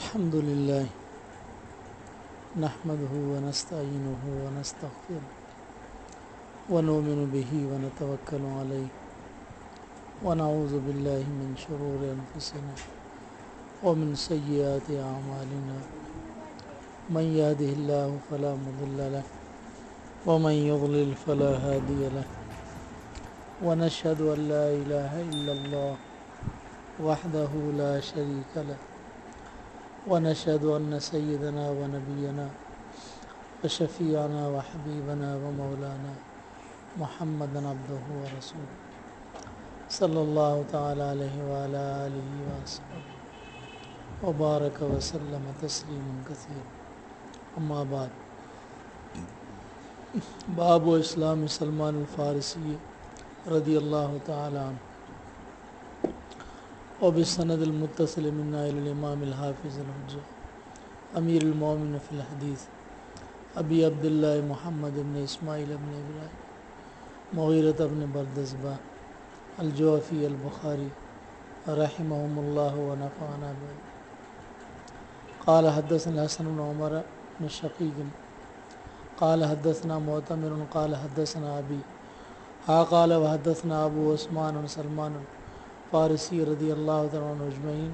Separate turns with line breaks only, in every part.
الحمد لله نحمده ونستعينه ونستغفره ونؤمن به ونتوكل عليه ونعوذ بالله من شرور أنفسنا ومن سيئات أعمالنا من يهده الله فلا مضل له ومن يضلل فلا هادي له ونشهد أن لا إله إلا الله وحده لا شريك له ونشهد أن سيدنا ونبينا وشفيعنا وحبيبنا ومولانا محمدا عبده ورسوله صلى الله تعالى عليه وعلى آله وصحبه وبارك وسلم تسليما كثيرا أما بعد باب اسلام سلمان الفارسی رضی اللہ تعالی عنہ وبالسند المتصل منا إلى الإمام الحافظ الحجة أمير المؤمنين في الحديث أبي عبد الله محمد بن إسماعيل بن إبراهيم مغيرة بن بردزبة الجوفي البخاري رحمهم الله ونفعنا به قال حدثنا حسن بن عمر بن شقيق قال حدثنا معتمر قال حدثنا أبي قال وحدثنا أبو عثمان سلمان الفارسی رضی اللہ تعالیٰ عنہ اجمعین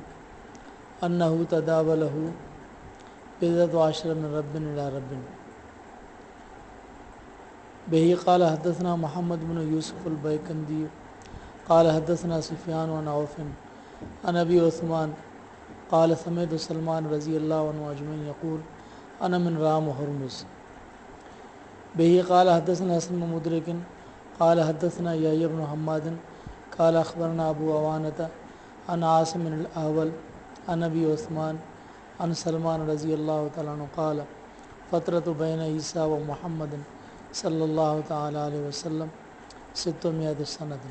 انہ تداوله بضعۃ عشر من رب الى رب به قال حدثنا محمد بن یوسف البیکندی قال حدثنا سفیان عن عوف عن ابی عثمان قال سمعت سلمان رضی اللہ عنہ اجمعین یقول انا من رام ہرمز به قال حدثنا حسن بن مدرک قال حدثنا یحیی بن حماد قال اخبرنا ابو عوانة عن عاصم الاول عن ابی عثمان عن سلمان رضی اللہ تعالیٰ عنہ قال فترة بین عیسیٰ و محمد صلی اللہ تعالیٰ علیہ وسلم 600 سنة.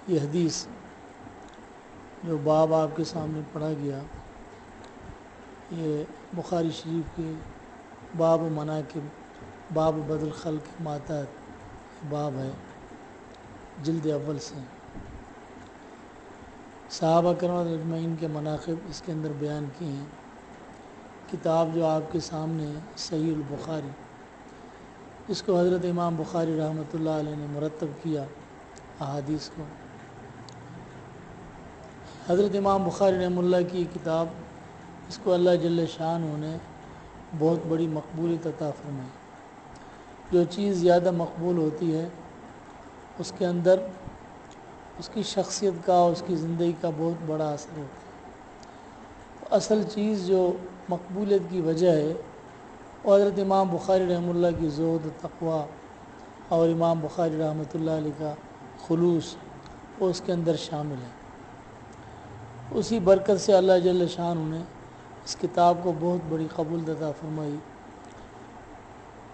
یہ حدیث جو باب آپ کے سامنے پڑھا گیا یہ بخاری شریف کے باب مناقب باب بدل خلق ماتات باب ہے، جلد اول سے صحابہ کرام اجمعین کے مناقب اس کے اندر بیان کیے ہیں. کتاب جو آپ کے سامنے صحیح البخاری، اس کو حضرت امام بخاری رحمۃ اللہ علیہ نے مرتب کیا احادیث کو. حضرت امام بخاری رحمۃ اللہ کی کتاب، اس کو اللہ جل شانہ نے بہت بڑی مقبولیت عطا فرمائی. جو چیز زیادہ مقبول ہوتی ہے اس کے اندر اس کی شخصیت کا، اس کی زندگی کا بہت بڑا اثر ہوتا ہے. اصل چیز جو مقبولیت کی وجہ ہے وہ حضرت امام بخاری رحمۃ اللہ کی زہد و تقویٰ اور امام بخاری رحمۃ اللہ علیہ کا خلوص وہ اس کے اندر شامل ہے. اسی برکت سے اللہ جل شانہ نے اس کتاب کو بہت بڑی قبول عطا فرمائی.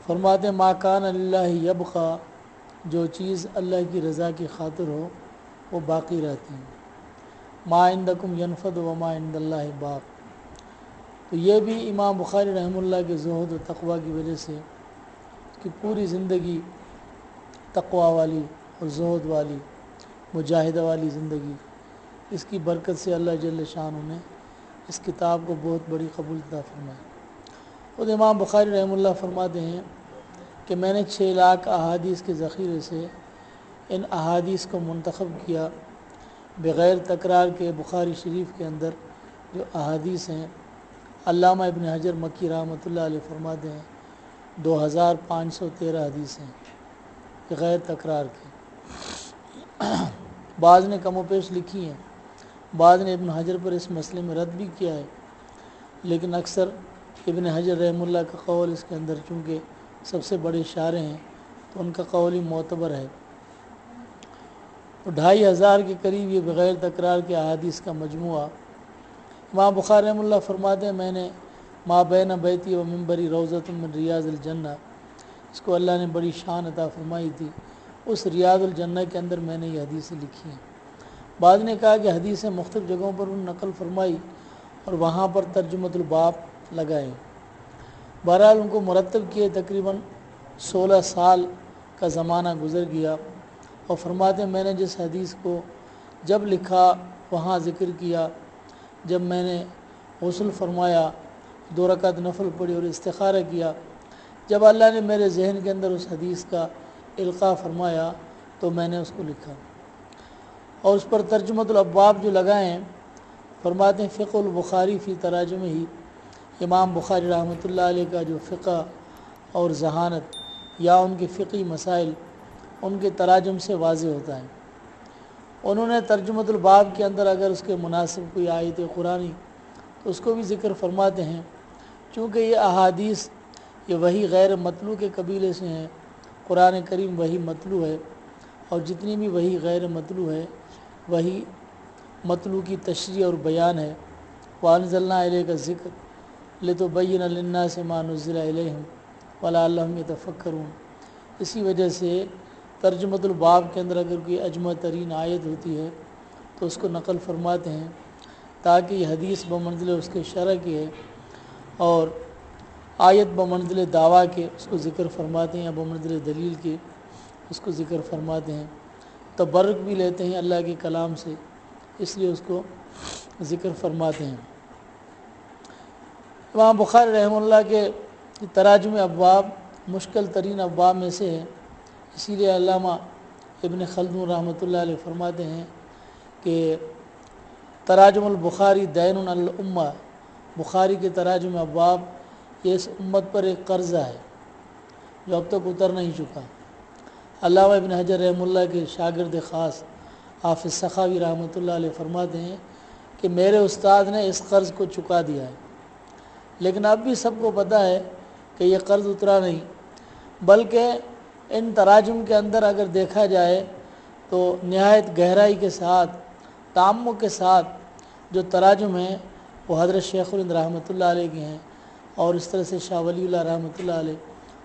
فرماتے ما کان للہ یبقی، جو چیز اللہ کی رضا کی خاطر ہو وہ باقی رہتی ہیں. ما عندکم ینفد وما عند اللہ باق. تو یہ بھی امام بخاری رحمہ اللہ کے زہد و تقویٰ کی وجہ سے کہ پوری زندگی تقویٰ والی اور زہد والی مجاہدہ والی زندگی، اس کی برکت سے اللہ جل شانہ نے اس کتاب کو بہت بڑی قبول عطا فرمائی. خود امام بخاری رحمہ اللہ فرماتے ہیں کہ میں نے 6 لاکھ احادیث کے ذخیرے سے ان احادیث کو منتخب کیا بغیر تکرار کے. بخاری شریف کے اندر جو احادیث ہیں، علامہ ابن حجر مکی رحمۃ اللہ علیہ فرماتے ہیں 2513 حدیث ہیں بغیر تکرار کے. بعض نے کم و پیش لکھی ہیں، بعض نے ابن حجر پر اس مسئلے میں رد بھی کیا ہے، لیکن اکثر ابن حجر رحمہ اللہ کا قول اس کے اندر چونکہ سب سے بڑے شارح ہیں تو ان کا قول ہی معتبر ہے. تو 2500 کے قریب یہ بغیر تکرار کے احادیث کا مجموعہ. امام بخاری رحمہ اللہ فرماتے ہیں میں نے ما بین بیتی و منبری روضۃ من ریاض الجنہ، اس کو اللہ نے بڑی شان عطا فرمائی تھی، اس ریاض الجنہ کے اندر میں نے یہ حدیثیں لکھی ہیں. بعض نے کہا کہ حدیثیں مختلف جگہوں پر ان نقل فرمائی اور وہاں پر ترجمۃ الباب لگائے. بہرحال ان کو مرتب کیے. تقریباً 16 سال کا کا زمانہ گزر گیا، اور فرماتے ہیں میں نے جس حدیث کو جب لکھا وہاں ذکر کیا، جب میں نے غسل فرمایا، 2 رکعت نفل پڑھی اور استخارہ کیا، جب اللہ نے میرے ذہن کے اندر اس حدیث کا القاء فرمایا تو میں نے اس کو لکھا، اور اس پر ترجمۃ الابواب جو لگائے ہیں، فرماتے ہیں فقہ البخاری فی تراجم ہی، امام بخاری رحمۃ اللہ علیہ کا جو فقہ اور ذہانت یا ان کے فقہی مسائل ان کے تراجم سے واضح ہوتا ہے۔ انہوں نے ترجمۃ الباب کے اندر اگر اس کے مناسب کوئی آیت قرآنی تو اس کو بھی ذکر فرماتے ہیں، چونکہ یہ احادیث یہ وہی غیر مطلوع کے قبیلے سے ہیں، قرآن کریم وہی مطلوع ہے، اور جتنی بھی وہی غیر مطلوع ہے وہی مطلوع کی تشریح اور بیان ہے۔ وَأَنزَلْنَا إِلَيْكَ الذِّكْرَ لِتُبَيِّنَ لِلنَّاسِ مَا نُزِّلَ إِلَيْهِمْ وَلَعَلَّهُمْ يَتَفَكَّرُونَ۔ اسی وجہ سے ترجمۃ الباب کے اندر اگر کوئی اجمع ترین آیت ہوتی ہے تو اس کو نقل فرماتے ہیں، تاکہ یہ حدیث بمنزل اس کے شرح کی ہے، اور آیت بمنزل دعویٰ کے اس کو ذکر فرماتے ہیں، یا بمنزل دلیل کے اس کو ذکر فرماتے ہیں، تبرک بھی لیتے ہیں اللہ کے کلام سے، اس لیے اس کو ذکر فرماتے ہیں۔ امام بخاری رحمہ اللہ کے تراجم ابواب مشکل ترین ابواب میں سے ہے، اسی لیے علامہ ابن خلدون رحمۃ اللہ علیہ فرماتے ہیں کہ تراجم البخاری دین علی الامہ، بخاری کے تراجم ابواب یہ اس امت پر ایک قرضہ ہے جو اب تک اتر نہیں چکا۔ علامہ ابن حجر رحمہ اللہ کے شاگرد خاص حافظ سخاوی رحمۃ اللہ علیہ فرماتے ہیں کہ میرے استاد نے اس قرض کو چکا دیا ہے، لیکن اب بھی سب کو پتہ ہے کہ یہ قرض اترا نہیں، بلکہ ان تراجم کے اندر اگر دیکھا جائے تو نہایت گہرائی کے ساتھ تعمق کے ساتھ جو تراجم ہیں وہ حضرت شیخ الہند رحمۃ اللہ علیہ کے ہیں، اور اس طرح سے شاہ ولی اللہ رحمۃ اللہ علیہ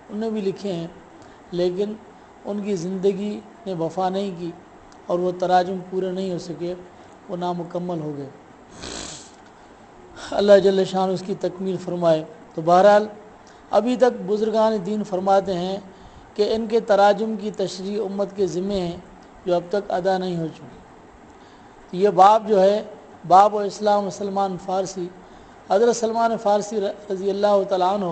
انہوں نے بھی لکھے ہیں، لیکن ان کی زندگی نے وفا نہیں کی اور وہ تراجم پورے نہیں ہو سکے، وہ نامکمل ہو گئے۔ اللہ جل شان اس کی تکمیل فرمائے۔ تو بہرحال ابھی تک بزرگان دین فرماتے ہیں کہ ان کے تراجم کی تشریح امت کے ذمے ہیں جو اب تک ادا نہیں ہو چکی۔ یہ باب جو ہے باب و اسلام سلمان فارسی، حضرت سلمان فارسی رضی اللہ تعالیٰ عنہ،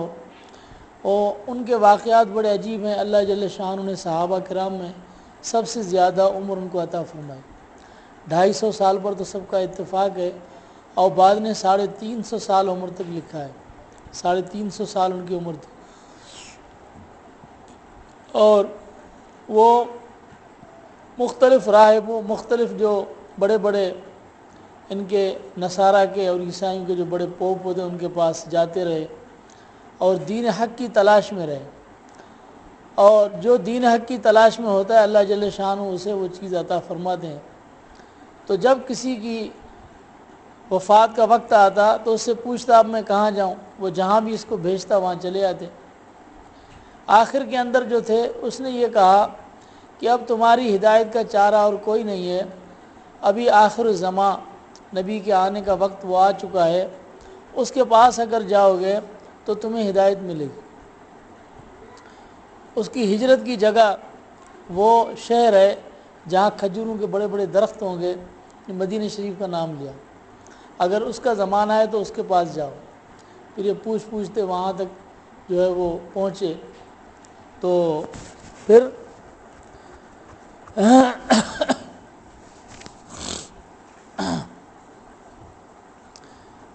اور ان کے واقعات بڑے عجیب ہیں۔ اللہ جل شان نے صحابہ کرام میں سب سے زیادہ عمر ان کو عطا فرمائی، 250 سال پر تو سب کا اتفاق ہے، اور بعد نے 350 سال عمر تک لکھا ہے، 350 سال ان کی عمر تھی، اور وہ مختلف راہبوں، مختلف جو بڑے بڑے ان کے نصارہ کے اور عیسائیوں کے جو بڑے پوپ ہوتے ان کے پاس جاتے رہے اور دین حق کی تلاش میں رہے، اور جو دین حق کی تلاش میں ہوتا ہے اللہ جل شانہ اسے وہ چیز عطا فرماتے ہیں۔ تو جب کسی کی وفات کا وقت آتا تو اس سے پوچھتا اب میں کہاں جاؤں، وہ جہاں بھی اس کو بھیجتا وہاں چلے آتے۔ آخر کے اندر جو تھے اس نے یہ کہا کہ اب تمہاری ہدایت کا چارہ اور کوئی نہیں ہے، ابھی آخر الزماں نبی کے آنے کا وقت وہ آ چکا ہے، اس کے پاس اگر جاؤ گے تو تمہیں ہدایت ملے گی۔ اس کی ہجرت کی جگہ وہ شہر ہے جہاں کھجوروں کے بڑے بڑے درخت ہوں گے، مدینہ شریف کا نام لیا، اگر اس کا زمانہ ہے تو اس کے پاس جاؤ۔ پھر یہ پوچھتے وہاں تک جو ہے وہ پہنچے، تو پھر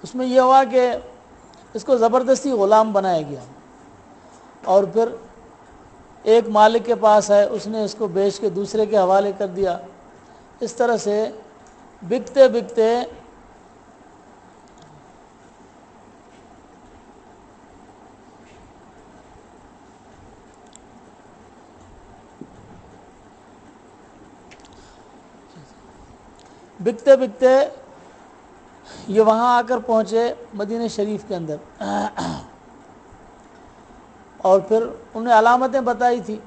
اس میں یہ ہوا کہ اس کو زبردستی غلام بنایا گیا، اور پھر ایک مالک کے پاس ہے، اس نے اس کو بیچ کے دوسرے کے حوالے کر دیا۔ اس طرح سے بکتے بکتے بکتے بکتے یہ وہاں آ کر پہنچے مدینہ شریف کے اندر، اور پھر انہیں علامتیں بتائی تھی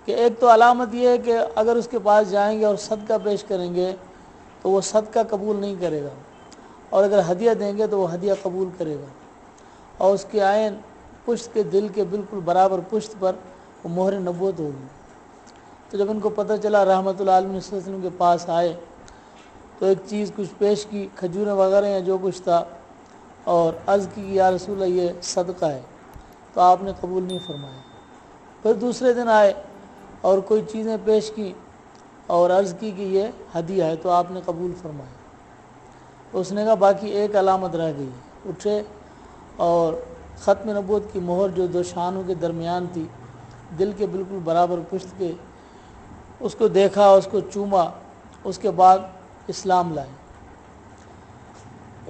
کہ ایک تو علامت یہ ہے کہ اگر اس کے پاس جائیں گے اور صدقہ پیش کریں گے تو وہ صدقہ قبول نہیں کرے گا، اور اگر ہدیہ دیں گے تو وہ ہدیہ قبول کرے گا، اور اس کے عین پشت کے دل کے بالکل برابر پشت پر وہ مہر نبوت ہوگی۔ تو جب ان کو پتہ چلا رحمۃ اللہ علیہ وسلم کے پاس آئے تو ایک چیز کچھ پیش کی، کھجوریں وغیرہ یا جو کچھ تھا، اور عرض کی کہ یا رسول اللہ یہ صدقہ ہے، تو آپ نے قبول نہیں فرمایا۔ پھر دوسرے دن آئے اور کوئی چیزیں پیش کی اور عرض کی کہ یہ ہدیہ ہے، تو آپ نے قبول فرمایا۔ اس نے کہا باقی ایک علامت رہ گئی ہے۔ اٹھے اور ختم نبوت کی مہر جو دو شانوں کے درمیان تھی، دل کے بالکل برابر پشت کے، اس کو دیکھا، اس کو چوما، اس کے بعد اسلام لائے۔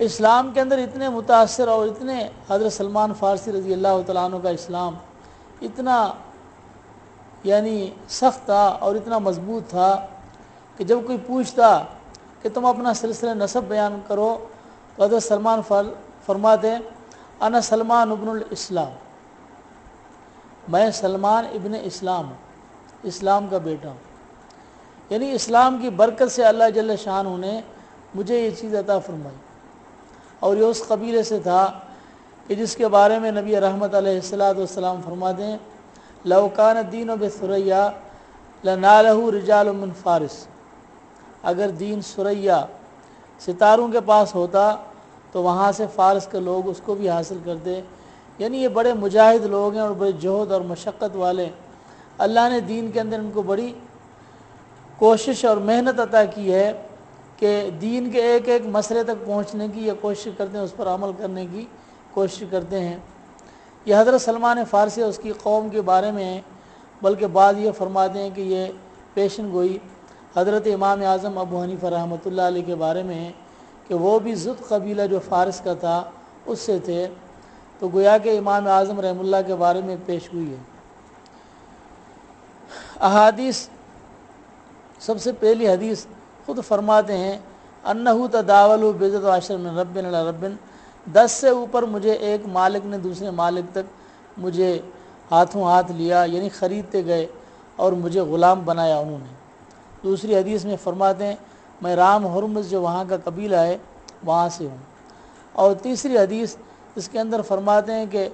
اسلام کے اندر اتنے متاثر اور اتنے حضرت سلمان فارسی رضی اللہ تعالیٰ عنہ کا اسلام اتنا یعنی سخت تھا اور اتنا مضبوط تھا کہ جب کوئی پوچھتا کہ تم اپنا سلسلہ نسب بیان کرو تو حضرت سلمان فرماتے انا سلمان ابن الاسلام، میں سلمان ابن اسلام ہوں، اسلام کا بیٹا ہوں۔ یعنی اسلام کی برکت سے اللہ جل شانہ نے مجھے یہ چیز عطا فرمائی، اور یہ اس قبیلے سے تھا کہ جس کے بارے میں نبی رحمت علیہ السلام فرماتے ہیں لو کان الدین بثریا لنالہ رجال من فارس، اگر دین ثریا ستاروں کے پاس ہوتا تو وہاں سے فارس کے لوگ اس کو بھی حاصل کرتے۔ یعنی یہ بڑے مجاہد لوگ ہیں اور بڑے جہد اور مشقت والے، اللہ نے دین کے اندر ان کو بڑی کوشش اور محنت عطا کی ہے کہ دین کے ایک ایک مسئلے تک پہنچنے کی یہ کوشش کرتے ہیں، اس پر عمل کرنے کی کوشش کرتے ہیں۔ یہ حضرت سلمان فارسی اس کی قوم کے بارے میں ہے، بلکہ بعض یہ فرماتے ہیں کہ یہ پیشن گوئی حضرت امام اعظم ابو حنیفہ رحمۃ اللہ علیہ کے بارے میں ہے کہ وہ بھی زد قبیلہ جو فارس کا تھا اس سے تھے، تو گویا کہ امام اعظم رحمہ اللہ کے بارے میں پیش گوئی ہے۔ احادیث، سب سے پہلی حدیث خود فرماتے ہیں انہو تداولوا بضعۃ عشر من رب الی رب، 10 سے اوپر مجھے ایک مالک نے دوسرے مالک تک مجھے ہاتھوں ہاتھ لیا، یعنی خریدتے گئے اور مجھے غلام بنایا انہوں نے۔ دوسری حدیث میں فرماتے ہیں میں رام ہرمز جو وہاں کا قبیلہ ہے وہاں سے ہوں۔ اور تیسری حدیث اس کے اندر فرماتے ہیں کہ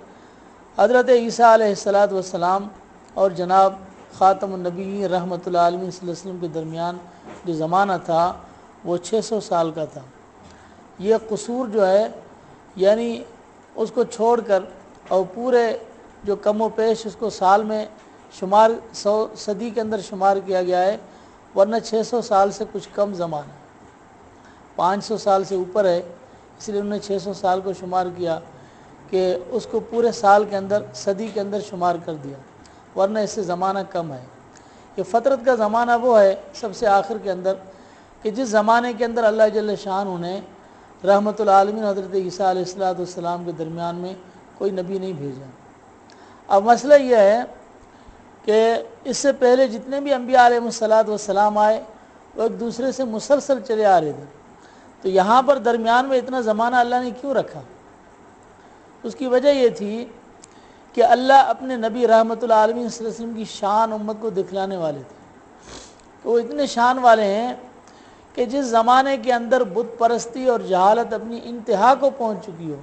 حضرت عیسیٰ علیہ السلام اور جناب خاتم النبی رحمۃ اللہ علیہ صلی اللہ علیہ وسلم کے درمیان جو زمانہ تھا وہ 600 سال کا تھا۔ یہ قصور جو ہے یعنی اس کو چھوڑ کر اور پورے جو کم و پیش اس کو سال میں شمار 100 صدی کے اندر شمار کیا گیا ہے، ورنہ 600 سال سے کچھ کم زمانہ، 500 سال سے اوپر ہے، اس لیے انہوں نے 600 سال کو شمار کیا کہ اس کو پورے سال کے اندر صدی کے اندر شمار کر دیا، ورنہ اس سے زمانہ کم ہے۔ یہ فطرت کا زمانہ وہ ہے سب سے آخر کے اندر کہ جس زمانے کے اندر اللہ جل شانہ نے رحمت العالمین حضرت عیسیٰ علیہ السلام کے درمیان میں کوئی نبی نہیں بھیجا۔ اب مسئلہ یہ ہے کہ اس سے پہلے جتنے بھی انبیاء علیہ السلام آئے وہ ایک دوسرے سے مسلسل چلے آ رہے تھے، تو یہاں پر درمیان میں اتنا زمانہ اللہ نے کیوں رکھا؟ اس کی وجہ یہ تھی کہ اللہ اپنے نبی رحمت العالمین صلی اللہ علیہ وسلم کی شان امت کو دکھلانے والے تھے۔ تو وہ اتنے شان والے ہیں کہ جس زمانے کے اندر بت پرستی اور جہالت اپنی انتہا کو پہنچ چکی ہو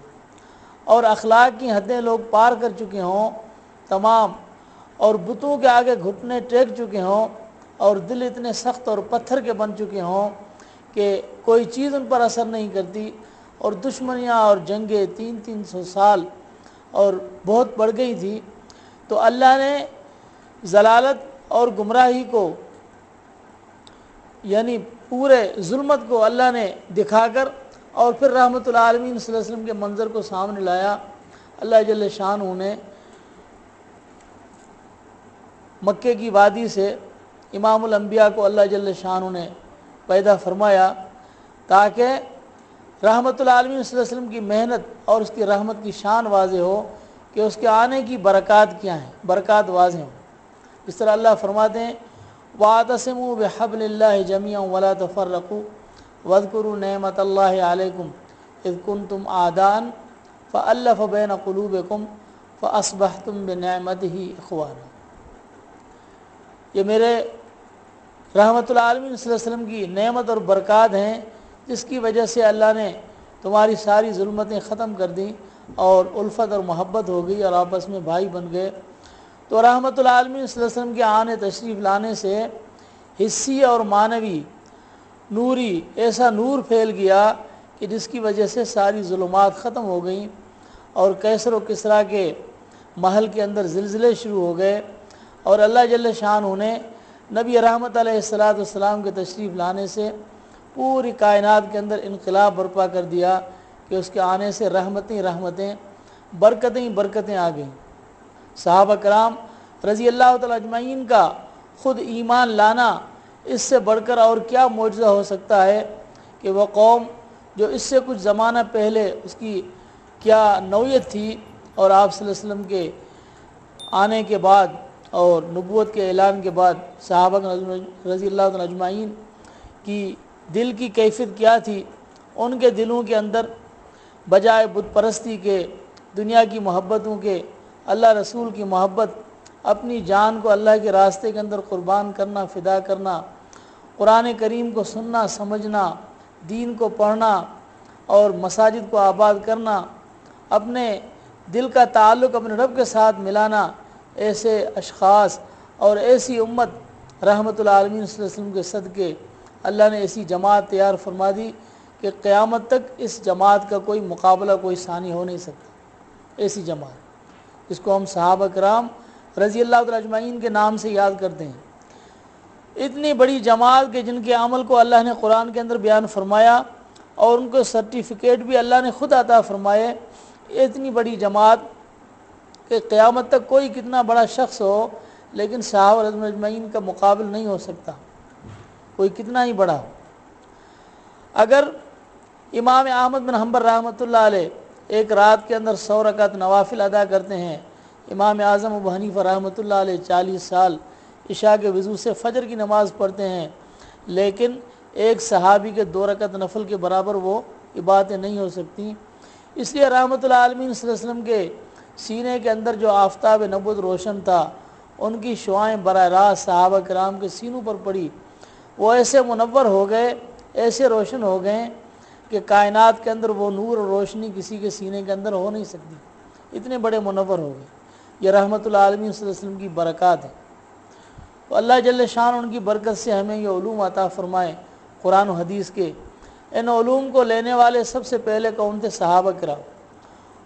اور اخلاق کی حدیں لوگ پار کر چکے ہوں تمام، اور بتوں کے آگے گھٹنے ٹیک چکے ہوں اور دل اتنے سخت اور پتھر کے بن چکے ہوں کہ کوئی چیز ان پر اثر نہیں کرتی، اور دشمنیاں اور جنگیں 300 سال اور بہت بڑھ گئی تھی، تو اللہ نے ضلالت اور گمراہی کو یعنی پورے ظلمت کو اللہ نے دکھا کر اور پھر رحمت العالمین صلی اللہ علیہ وسلم کے منظر کو سامنے لایا۔ اللہ جل شانہ نے مکے کی وادی سے امام الانبیاء کو اللہ جل شانہ نے پیدا فرمایا تاکہ رحمت العالمین صلی اللہ علیہ وسلم کی محنت اور اس کی رحمت کی شان واضح ہو کہ اس کے آنے کی برکات کیا ہیں، برکات واضح ہوں۔ اس طرح اللہ فرماتے ہیں وَاعْتَصِمُوا بِحَبْلِ اللَّهِ جَمِيعًا وَلَا تَفَرَّقُوا وَاذْكُرُوا نِعْمَةَ اللَّهِ عَلَيْكُمْ إِذْ كُنْتُمْ أَعْدَاءً فَأَلَّفَ بَيْنَ قُلُوبِكُمْ فَأَصْبَحْتُمْ بِنِعْمَتِهِ إِخْوَانًا۔ یہ میرے رحمت العالمین صلی اللہ علیہ وسلم کی نعمت اور برکات ہیں جس کی وجہ سے اللہ نے تمہاری ساری ظلمتیں ختم کر دیں اور الفت اور محبت ہو گئی اور آپس میں بھائی بن گئے۔ تو رحمت العالمین صلی اللہ علیہ وسلم کے آنے تشریف لانے سے حسی اور معنوی نوری ایسا نور پھیل گیا کہ جس کی وجہ سے ساری ظلمات ختم ہو گئیں، اور کیسر و کسریٰ کے محل کے اندر زلزلے شروع ہو گئے، اور اللہ جل شانہ نے نبی رحمت علیہ السلام کے تشریف لانے سے پوری کائنات کے اندر انقلاب برپا کر دیا کہ اس کے آنے سے رحمتیں برکتیں آ گئیں۔ صحابہ کرام رضی اللہ تعالیٰ اجمعین کا خود ایمان لانا، اس سے بڑھ کر اور کیا معجزہ ہو سکتا ہے کہ وہ قوم جو اس سے کچھ زمانہ پہلے اس کی کیا نوعیت تھی، اور آپ صلی اللہ علیہ وسلم کے آنے کے بعد اور نبوت کے اعلان کے بعد صحابہ رضی اللہ تعالیٰ اجمعین کی دل کی کیفیت کیا تھی، ان کے دلوں کے اندر بجائے بت پرستی کے، دنیا کی محبتوں کے، اللہ رسول کی محبت، اپنی جان کو اللہ کے راستے کے اندر قربان کرنا، فدا کرنا، قرآن کریم کو سننا سمجھنا، دین کو پڑھنا اور مساجد کو آباد کرنا، اپنے دل کا تعلق اپنے رب کے ساتھ ملانا، ایسے اشخاص اور ایسی امت رحمت العالمین صلی اللہ علیہ وسلم کے صدقے اللہ نے ایسی جماعت تیار فرما دی کہ قیامت تک اس جماعت کا کوئی مقابلہ، کوئی ثانی ہو نہیں سکتا۔ ایسی جماعت جس کو ہم صحابہ کرام رضی اللہ تعالیٰ اجمعین کے نام سے یاد کرتے ہیں، اتنی بڑی جماعت کہ جن کے عمل کو اللہ نے قرآن کے اندر بیان فرمایا اور ان کو سرٹیفکیٹ بھی اللہ نے خود عطا فرمائے۔ اتنی بڑی جماعت کہ قیامت تک کوئی کتنا بڑا شخص ہو لیکن صحابہ رضی اللہ اجمعین کا مقابل نہیں ہو سکتا، کوئی کتنا ہی بڑا ہو۔ اگر امام احمد بن حنبل رحمۃ اللہ علیہ ایک رات کے اندر 100 رکعت نوافل ادا کرتے ہیں، امام اعظم ابو حنیفہ رحمۃ اللہ علیہ 40 سال عشاء کے وضو سے فجر کی نماز پڑھتے ہیں، لیکن ایک صحابی کے 2 رکعت نفل کے برابر وہ عبادتیں نہیں ہو سکتی۔ اس لیے رحمت العالمین صلی اللہ علیہ وسلم کے سینے کے اندر جو آفتاب نبوت روشن تھا، ان کی شعائیں براہ راست صحابہ کرام کے سینوں پر پڑی، وہ ایسے منور ہو گئے، ایسے روشن ہو گئے کہ کائنات کے اندر وہ نور اور روشنی کسی کے سینے کے اندر ہو نہیں سکتی، اتنے بڑے منور ہو گئے۔ یہ رحمت العالمین صلی اللہ علیہ وسلم کی برکات ہے۔ تو اللہ جل شان ان کی برکت سے ہمیں یہ علوم عطا فرمائے قرآن و حدیث کے۔ ان علوم کو لینے والے سب سے پہلے کون تھے؟ صحابہ کرام۔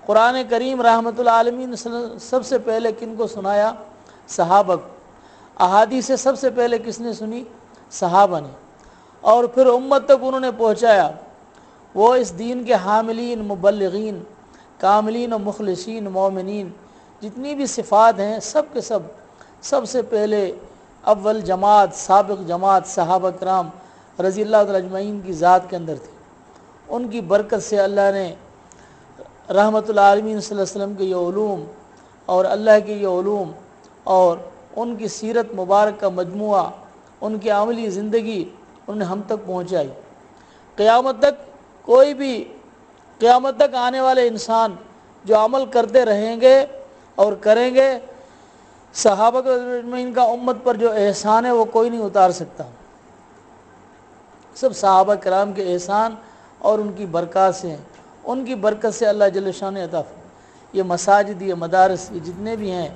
قرآن کریم رحمت العالمین سب سے پہلے کن کو سنایا؟ صحابہ کو۔ احادیث سب سے پہلے کس نے سنی؟ صحابہ نے، اور پھر امت تک انہوں نے پہنچایا۔ وہ اس دین کے حاملین، مبلغین، کاملین و مخلصین، مومنین، جتنی بھی صفات ہیں سب کے سب سے پہلے اول جماعت، سابق جماعت صحابہ کرام رضی اللہ تعالیٰ اجمعین کی ذات کے اندر تھی۔ ان کی برکت سے اللہ نے رحمت العالمین صلی اللہ علیہ وسلم کے یہ علوم اور اللہ کے یہ علوم اور ان کی سیرت مبارک کا مجموعہ، ان کی عملی زندگی انہوں نے ہم تک پہنچائی۔ قیامت تک کوئی بھی، قیامت تک آنے والے انسان جو عمل کرتے رہیں گے اور کریں گے، صحابہ اجمعین کا امت پر جو احسان ہے وہ کوئی نہیں اتار سکتا۔ سب صحابہ کرام کے احسان اور ان کی برکات سے ہیں۔ ان کی برکت سے اللہ جل شان نے عطا فرمایا۔ یہ مساجد، یہ مدارس، یہ جتنے بھی ہیں،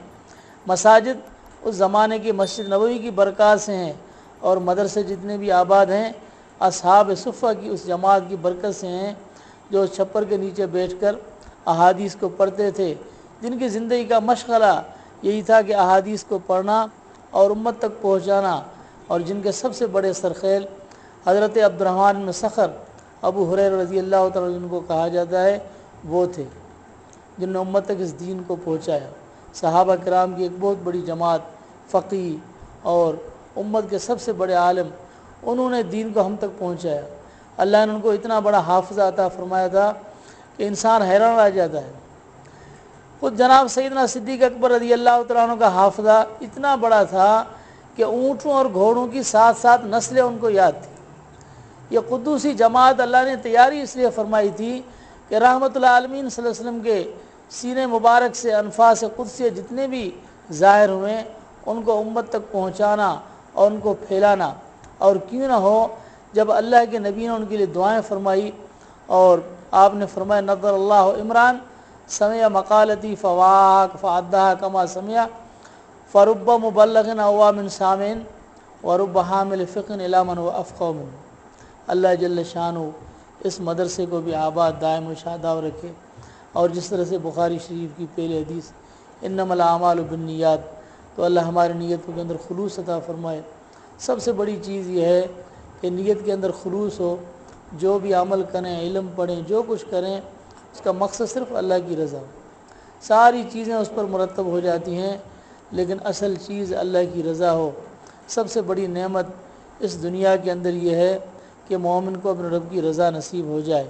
مساجد اس زمانے کی مسجد نبوی کی برکات سے ہیں، اور مدرسے جتنے بھی آباد ہیں اصحاب صفہ کی اس جماعت کی برکت سے ہیں جو چھپر کے نیچے بیٹھ کر احادیث کو پڑھتے تھے، جن کی زندگی کا مشغلہ یہی تھا کہ احادیث کو پڑھنا اور امت تک پہنچانا، اور جن کے سب سے بڑے سرخیل حضرت عبد الرحمن بن صخر ابو ہریرہ رضی اللہ تعالیٰ جن کو کہا جاتا ہے، وہ تھے جن نے امت تک اس دین کو پہنچایا۔ صحابہ کرام کی ایک بہت بڑی جماعت، فقیہ اور امت کے سب سے بڑے عالم، انہوں نے دین کو ہم تک پہنچایا۔ اللہ نے ان کو اتنا بڑا حافظہ عطا فرمایا تھا کہ انسان حیران رہ جاتا ہے۔ خود جناب سیدنا صدیق اکبر رضی اللہ تعالیٰ عنہ کا حافظہ اتنا بڑا تھا کہ اونٹوں اور گھوڑوں کی ساتھ نسلیں ان کو یاد تھیں۔ یہ قدوسی جماعت اللہ نے تیاری اس لیے فرمائی تھی کہ رحمت العالمین صلی اللہ علیہ وسلم کے سینے مبارک سے انفاس قدسیہ جتنے بھی ظاہر ہوئے ان کو امت تک پہنچانا اور ان کو پھیلانا۔ اور کیوں نہ ہو، جب اللہ کے نبی نے ان کے لیے دعائیں فرمائی اور آپ نے فرمایا نظر اللہ عمران سمع مقالتی فواق فعدہ کما سمع، فرب مبلغ اوا من سامن ورب حامل فقن الی من و افقہ من. اللہ جل شانہ اس مدرسے کو بھی آباد دائم و شاداب رکھے. اور جس طرح سے بخاری شریف کی پہلی حدیث انما الاعمال بالنیات، تو اللہ ہماری نیتوں کے اندر خلوص عطا فرمائے. سب سے بڑی چیز یہ ہے کہ نیت کے اندر خلوص ہو. جو بھی عمل کریں، علم پڑھیں، جو کچھ کریں، اس کا مقصد صرف اللہ کی رضا ہو. ساری چیزیں اس پر مرتب ہو جاتی ہیں، لیکن اصل چیز اللہ کی رضا ہو. سب سے بڑی نعمت اس دنیا کے اندر یہ ہے کہ مومن کو اپنے رب کی رضا نصیب ہو جائے،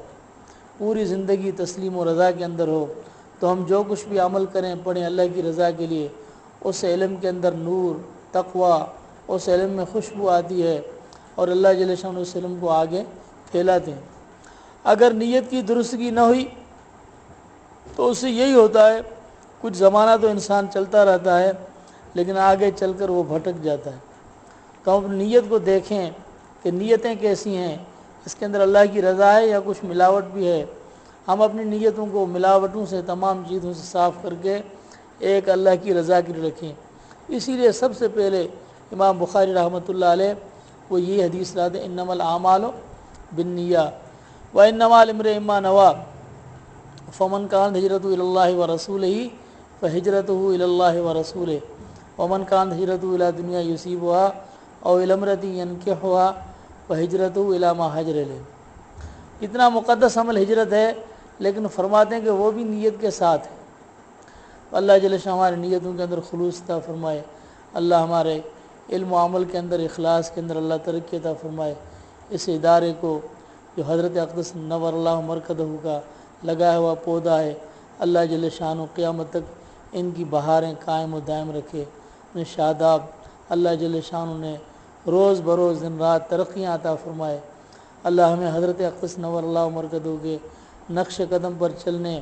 پوری زندگی تسلیم و رضا کے اندر ہو. تو ہم جو کچھ بھی عمل کریں، پڑھیں اللہ کی رضا کے لیے، اس علم کے اندر نور، تقویٰ، اس علم میں خوشبو آتی ہے، اور اللہ جل شانہ اس علم کو آگے پھیلاتے ہیں. اگر نیت کی درستگی نہ ہوئی تو اس سے یہی ہوتا ہے، کچھ زمانہ تو انسان چلتا رہتا ہے لیکن آگے چل کر وہ بھٹک جاتا ہے. تو ہم نیت کو دیکھیں کہ نیتیں کیسی ہیں، اس کے اندر اللہ کی رضا ہے یا کچھ ملاوٹ بھی ہے. ہم اپنی نیتوں کو ملاوٹوں سے، تمام چیزوں سے صاف کر کے ایک اللہ کی رضا کے لیے رکھیں. اسی لیے سب سے پہلے امام بخاری رحمۃ اللہ علیہ وہ یہ حدیث لاتے ہیں انما الاعمال بالنیات وانما لامرئ ما نوى فمن كانت هجرته الى الله ورسوله فهجرته الى الله ورسوله ومن كانت هجرته الى دنيا يصيبها او الى امرأة ينكحها فهجرته الى ما هاجر اليه. اتنا مقدس عمل ہجرت ہے، لیکن فرماتے ہیں کہ وہ بھی نیت کے ساتھ ہے. اللہ جل شانہ ہماری نیتوں کے اندر خلوص عطا فرمائے. اللہ ہمارے علم و عمل کے اندر، اخلاص کے اندر اللہ ترقی عطا فرمائے. اس ادارے کو جو حضرت اقدس نور اللہ مرکزہ کا لگایا ہوا پودا ہے، اللہ جل شانہ قیامت تک ان کی بہاریں قائم و دائم رکھے، انہیں شاداب. اللہ جل شانہ نے روز بروز دن رات ترقیاں عطا فرمائے. اللہ ہمیں حضرت اقدس نور اللہ مرکزہ کے نقش قدم پر چلنے،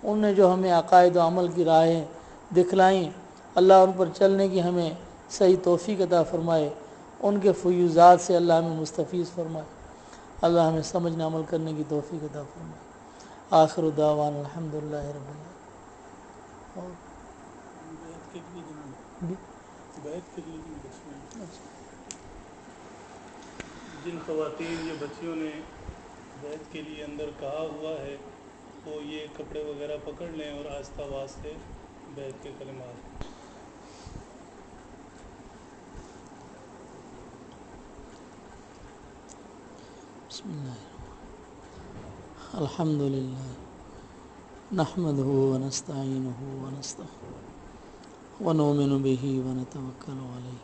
ان نے جو ہمیں عقائد و عمل کی راہیں دکھلائیں، اللہ ان پر چلنے کی ہمیں صحیح توفیق عطا فرمائے. ان کے فیوضات سے اللہ ہمیں مستفیض فرمائے. اللہ ہمیں سمجھنے عمل کرنے کی توفیق عطا فرمائے. آخر دعوانا الحمدللہ رب العالمین.
جن خواتین یا بچیوں نے بیت کے لیے اندر کہا ہوا ہے وہ یہ کپڑے وغیرہ پکڑ لیں اور آہستہ آواز سے بیت کے کلمات.
بسم اللہ الحمد للہ نحمده ونستعینه ونستغفره ونؤمن به ونتوکل علیہ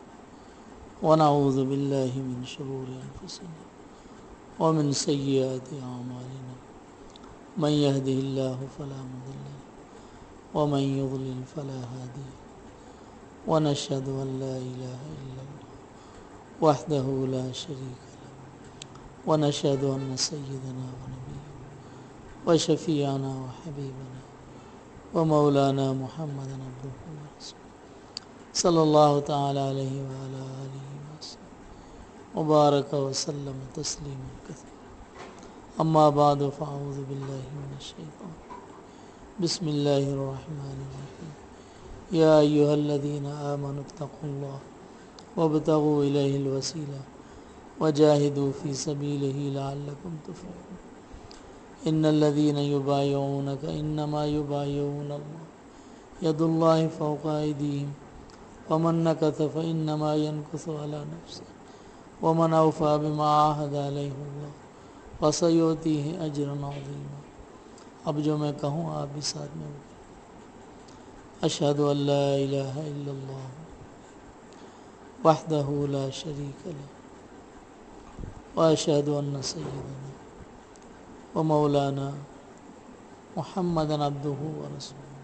ونعوذ باللہ من شرور انفسنا ومن سیئات اعمالنا من يهده الله فلا مضل له ومن يضلل فلا هادي له ونشهد ان لا اله الا الله وحده لا شريك له ونشهد ان سيدنا ونبينا وشفيعنا وحبيبنا ومولانا محمدا عبده ورسوله صلى الله تعالى عليه وعلى آله وسلم وبارك وسلم تسليما كثيرا. أما بعد فأعوذ بالله من الشيطان بسم الله الرحمن الرحيم. يا أيها الذين آمنوا اتقوا الله وابتغوا إليه الوسيلة وجاهدوا في سبيله لعلكم تفلحون. إن الذين يبايعونك إنما يبايعون الله يد الله فوق أيديهم ومن نكث فإنما ينكث على نفسه ومن أوفى بما عاهد عليه الله فسيؤتيه أجرا عظيما. اب جو میں کہوں آپ بھی ساتھ میں بولیں. اشہد ان لا الہ الا اللہ وحدہ لا شریک لہ واشہد ان سیدنا ومولانا محمدًا عبدہ ورسولہ.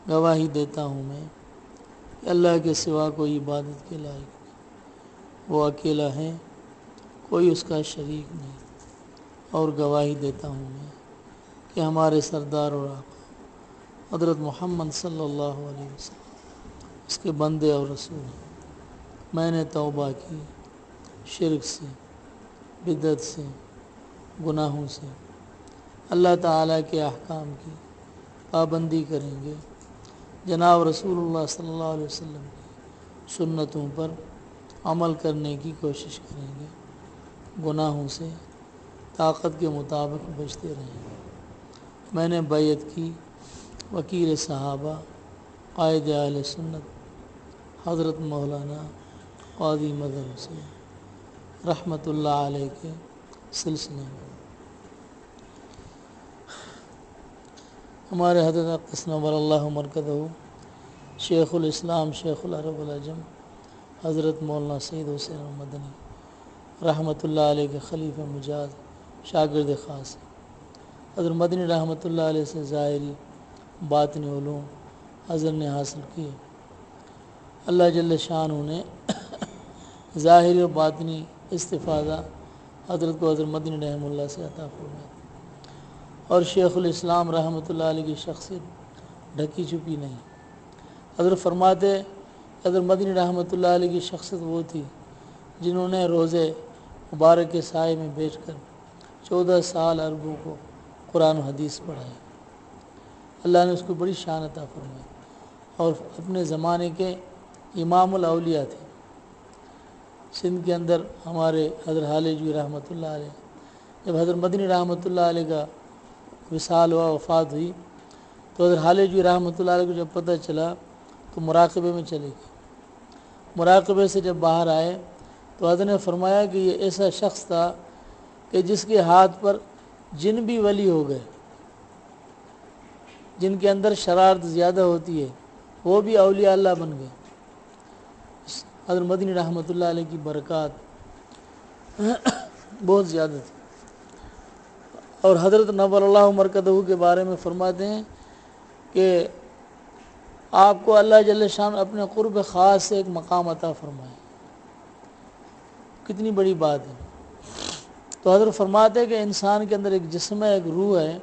گواہی دیتا ہوں میں کہ اللہ کے سوا کوئی عبادت کے لائق نہیں، وہ اکیلا ہے، کوئی اس کا شریک نہیں. اور گواہی دیتا ہوں میں کہ ہمارے سردار اور آقا حضرت محمد صلی اللہ علیہ وسلم اس کے بندے اور رسول ہیں. میں نے توبہ کی شرک سے، بدعت سے، گناہوں سے. اللہ تعالیٰ کے احکام کی پابندی کریں گے، جناب رسول اللہ صلی اللہ علیہ وسلم کی سنتوں پر عمل کرنے کی کوشش کریں گے، گناہوں سے طاقت کے مطابق بچتے رہیں گے۔ میں نے بیعت کی وکیل صحابہ قائد اہل سنت حضرت مولانا قاضی مظہر حسین رحمۃ اللہ علیہ کے سلسلے میں۔ ہمارے حضرت اقدس نور اللہ مرکزہ شیخ الاسلام شیخ العرب والعجم حضرت مولانا سید حسین مدنی رحمۃ اللہ علیہ کے خلیفہ مجاز شاگرد خاص ہیں۔ حضرت مدنی رحمۃ اللہ علیہ سے ظاہری باطنی علوم حضرت نے حاصل کیے۔ اللہ جل شانہ نے ظاہری و باطنی استفادہ حضرت کو حضرت مدنی رحمہ اللہ سے عطا فرمایا، اور شیخ الاسلام رحمۃ اللہ علیہ کی شخصیت ڈھکی چھپی نہیں۔ حضرت فرماتے حضرت مدنی رحمۃ اللہ علیہ کی شخصیت وہ تھی جنہوں نے روزے مبارک کے سائے میں بیٹھ کر 14 سال عربوں کو قرآن و حدیث پڑھائی۔ اللہ نے اس کو بڑی شان عطا فرمائی، اور اپنے زمانے کے امام الاولیاء تھے۔ سندھ کے اندر ہمارے حضرت حالجوی رحمۃ اللہ علیہ، جب حضرت مدنی رحمۃ اللہ علیہ کا وصال ہوا، وفات ہوئی، تو حضرت حالجوی رحمۃ اللہ علیہ کو جب پتہ چلا تو مراقبے میں چلے گئے۔ مراقبے سے جب باہر آئے تو حضرت نے فرمایا کہ یہ ایسا شخص تھا کہ جس کے ہاتھ پر جن بھی ولی ہو گئے، جن کے اندر شرارت زیادہ ہوتی ہے وہ بھی اولیاء اللہ بن گئے۔ حضرت مدنی رحمۃ اللہ علیہ کی برکات بہت زیادہ تھی۔ اور حضرت نور اللہ مرکزہ کے بارے میں فرماتے ہیں کہ آپ کو اللہ جل شان اپنے قرب خاص سے ایک مقام عطا فرمائے۔ کتنی بڑی بات ہے۔ تو حضرت فرماتے ہیں کہ انسان کے اندر ایک جسم ہے، ایک روح ہے۔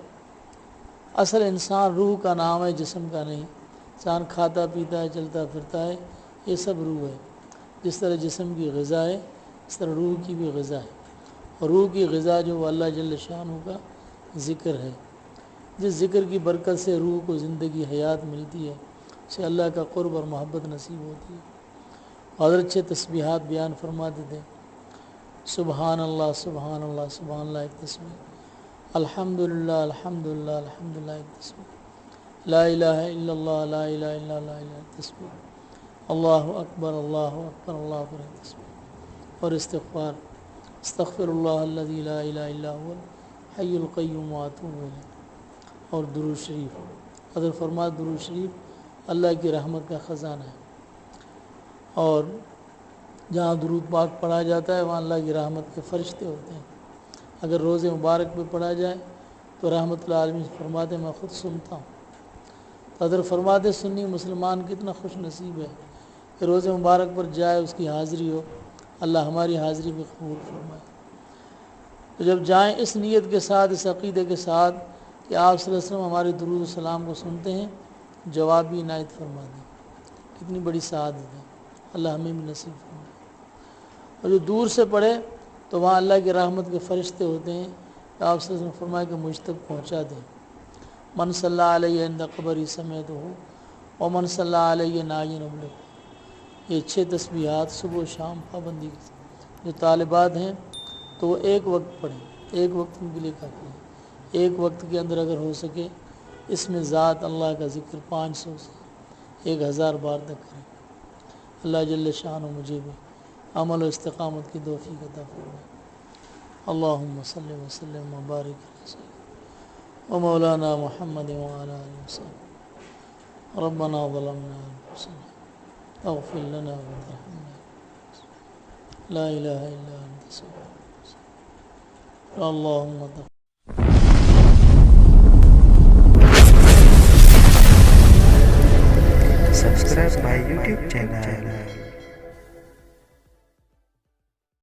اصل انسان روح کا نام ہے، جسم کا نہیں۔ انسان کھاتا پیتا ہے، چلتا پھرتا ہے، یہ سب روح ہے۔ جس طرح جسم کی غذا ہے اس طرح روح کی بھی غذا ہے، اور روح کی غذا جو وہ اللہ جل شانہ کا ذکر ہے۔ جس ذکر کی برکت سے روح کو زندگی حیات ملتی ہے، اسے اللہ کا قرب اور محبت نصیب ہوتی ہے۔ حضرت 6 تسبیحات بیان فرماتے تھے۔ سبحان اللہ سبحان اللہ سبحان اللہ ایک تسبیح، الحمدللہ الحمدللہ الحمدللہ ایک تسبیح، لا الہ الا اللہ لا الہ الا اللہ ایک تسبیح، اللہ اکبر اللہ اکبر اللہ اکبر ایک تسبیح، اور استغفار، استغفر اللہ الذی لا الہ الا هو الحی القیوم واتوب الیہ، اور درود شریف۔ حضرت فرماتے درود شریف اللہ کی رحمت کا خزانہ ہے، اور جہاں درود پاک پڑھا جاتا ہے وہاں اللہ کی رحمت کے فرشتے ہوتے ہیں۔ اگر روز مبارک پہ پڑھا جائے تو رحمت اللہ عالمین فرماتے میں خود سنتا ہوں۔ تو حضرت فرماتے سنی مسلمان کتنا خوش نصیب ہے کہ روز مبارک پر جائے، اس کی حاضری ہو، اللہ ہماری حاضری بھی قبول فرمائے۔ تو جب جائیں اس نیت کے ساتھ، اس عقیدے کے ساتھ کہ آپ صلی اللہ علیہ وسلم ہمارے درود و سلام کو سنتے ہیں، جوابی عنایت فرما دیں۔ کتنی بڑی سعادت ہے، اللہ ہمیں بھی نصیب فرمائے۔ اور جو دور سے پڑھے تو وہاں اللہ کی رحمت کے فرشتے ہوتے ہیں کہ آپ صلی اللہ علیہ وسلم فرمایا کہ مجھ تک پہنچا دیں۔ من صلی علیہ عند قبری سمیت ہو ومن صلی علیہ نائی نبلغ، یہ 6 تسبیحات صبح و شام پابندی کے ساتھ۔ جو طالبات ہیں تو وہ ایک وقت پڑھیں، ایک وقت ان کے لیے کافی ہے۔ ایک وقت کے اندر اگر ہو سکے اس میں ذات اللہ کا ذکر 500 سے 1000 بار تک کریں۔ اللہ جل شانہ مجھے بھی عمل و استقامت کی توفیق عطا فرمائے۔ اللہم صلی وسلم وبارک علی سیدنا و مولانا محمد وعلی آلہ وسلم۔ ربنا ظلمنا انفسنا اغفر لنا وارحمنا لا الہ الا انت سبحانک اللہم تقبل۔
Subscribe my YouTube channel.